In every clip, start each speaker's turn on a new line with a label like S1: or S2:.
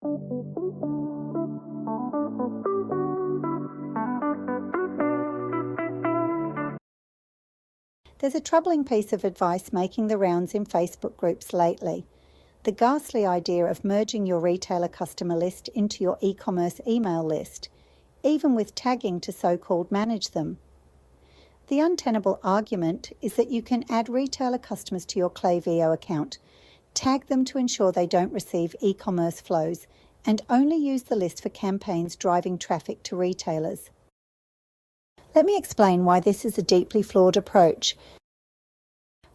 S1: There's a troubling piece of advice making the rounds in Facebook groups lately: the ghastly idea of merging your retailer customer list into your e-commerce email list, even with tagging to so-called manage them. The untenable argument is that you can add retailer customers to your Klaviyo account, tag them to ensure they don't receive e-commerce flows, and only use the list for campaigns driving traffic to retailers. Let me explain why this is a deeply flawed approach.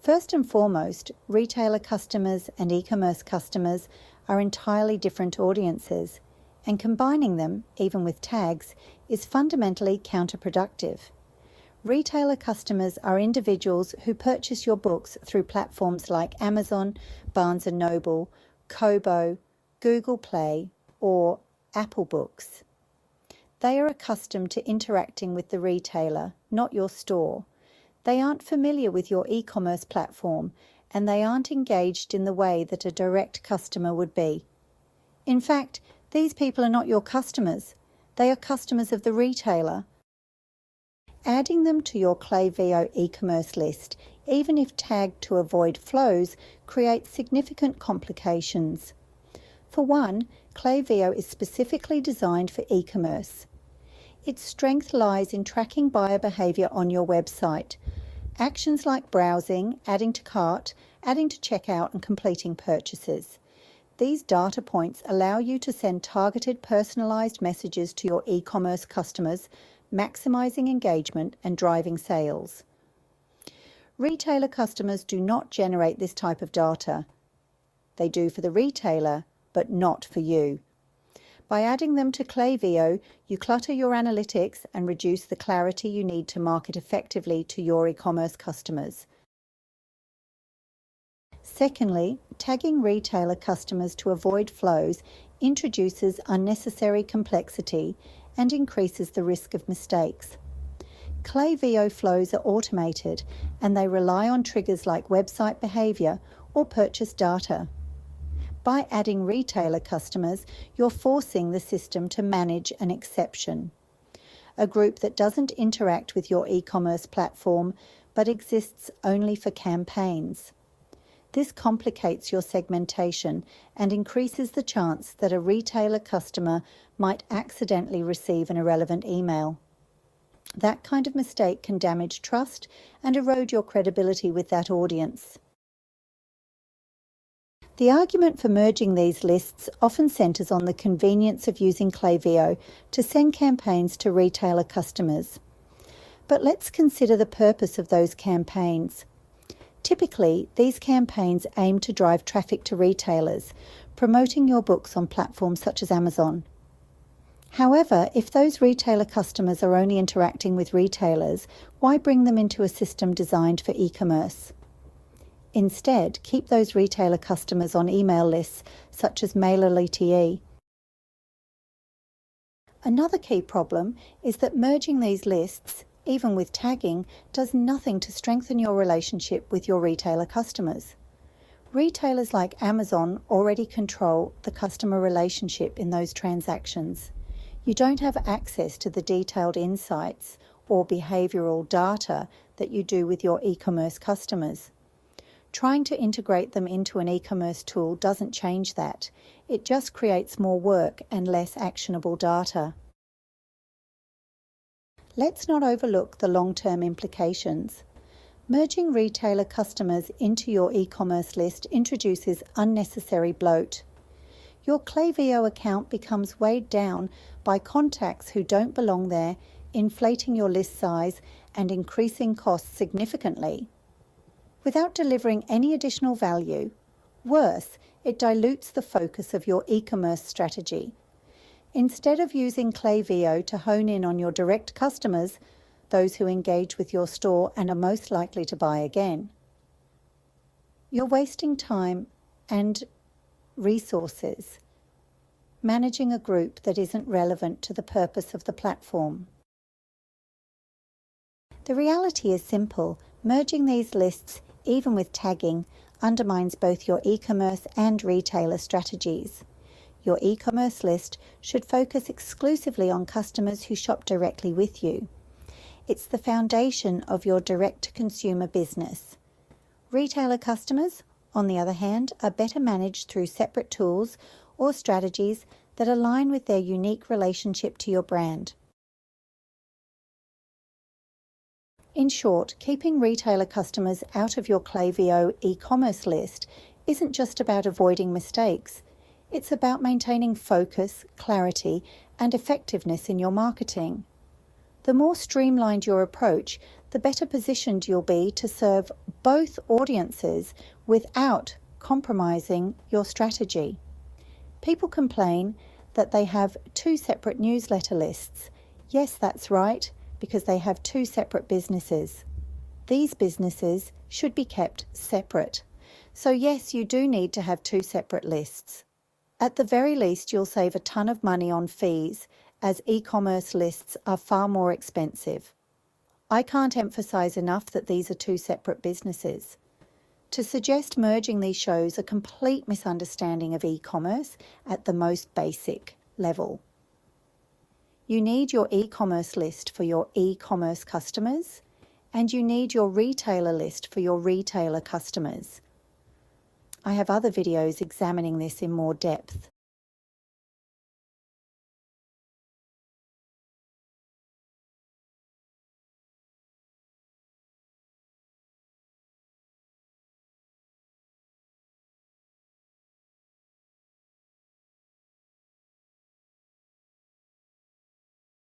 S1: First and foremost, retailer customers and e-commerce customers are entirely different audiences, and combining them, even with tags, is fundamentally counterproductive. Retailer customers are individuals who purchase your books through platforms like Amazon, Barnes & Noble, Kobo, Google Play, or Apple Books. They are accustomed to interacting with the retailer, not your store. They aren't familiar with your e-commerce platform, and they aren't engaged in the way that a direct customer would be. In fact, these people are not your customers. They are customers of the retailer. Adding them to your Klaviyo e-commerce list, even if tagged to avoid flows, creates significant complications. For one, Klaviyo is specifically designed for e-commerce. Its strength lies in tracking buyer behavior on your website. Actions like browsing, adding to cart, adding to checkout, and completing purchases. These data points allow you to send targeted, personalized messages to your e-commerce customers, maximizing engagement and driving sales. Retailer customers do not generate this type of data. They do for the retailer, but not for you. By adding them to Klaviyo, you clutter your analytics and reduce the clarity you need to market effectively to your e-commerce customers. Secondly, tagging retailer customers to avoid flows introduces unnecessary complexity and increases the risk of mistakes. Klaviyo flows are automated, and they rely on triggers like website behavior or purchase data. By adding retailer customers, you're forcing the system to manage an exception, a group that doesn't interact with your e-commerce platform but exists only for campaigns. This complicates your segmentation and increases the chance that a retailer customer might accidentally receive an irrelevant email. That kind of mistake can damage trust and erode your credibility with that audience. The argument for merging these lists often centers on the convenience of using Klaviyo to send campaigns to retailer customers. But let's consider the purpose of those campaigns. Typically, these campaigns aim to drive traffic to retailers, promoting your books on platforms such as Amazon. However, if those retailer customers are only interacting with retailers, why bring them into a system designed for e-commerce? Instead, keep those retailer customers on email lists such as MailerLite. Another key problem is that merging these lists, even with tagging, does nothing to strengthen your relationship with your retailer customers. Retailers like Amazon already control the customer relationship in those transactions. You don't have access to the detailed insights or behavioral data that you do with your e-commerce customers. Trying to integrate them into an e-commerce tool doesn't change that. It just creates more work and less actionable data. Let's not overlook the long-term implications. Merging retailer customers into your e-commerce list introduces unnecessary bloat. Your Klaviyo account becomes weighed down by contacts who don't belong there, inflating your list size and increasing costs significantly. Without delivering any additional value, worse, it dilutes the focus of your e-commerce strategy. Instead of using Klaviyo to hone in on your direct customers, those who engage with your store and are most likely to buy again, you're wasting time and resources managing a group that isn't relevant to the purpose of the platform. The reality is simple. Merging these lists, even with tagging, undermines both your e-commerce and retailer strategies. Your e-commerce list should focus exclusively on customers who shop directly with you. It's the foundation of your direct-to-consumer business. Retailer customers, on the other hand, are better managed through separate tools or strategies that align with their unique relationship to your brand. In short, keeping retailer customers out of your Klaviyo e-commerce list isn't just about avoiding mistakes. It's about maintaining focus, clarity, and effectiveness in your marketing. The more streamlined your approach, the better positioned you'll be to serve both audiences without compromising your strategy. People complain that they have 2 separate newsletter lists. Yes, that's right, because they have 2 separate businesses. These businesses should be kept separate. So yes, you do need to have 2 separate lists. At the very least, you'll save a ton of money on fees, as e-commerce lists are far more expensive. I can't emphasize enough that these are 2 separate businesses. To suggest merging these shows a complete misunderstanding of e-commerce at the most basic level. You need your e-commerce list for your e-commerce customers, and you need your retailer list for your retailer customers. I have other videos examining this in more depth.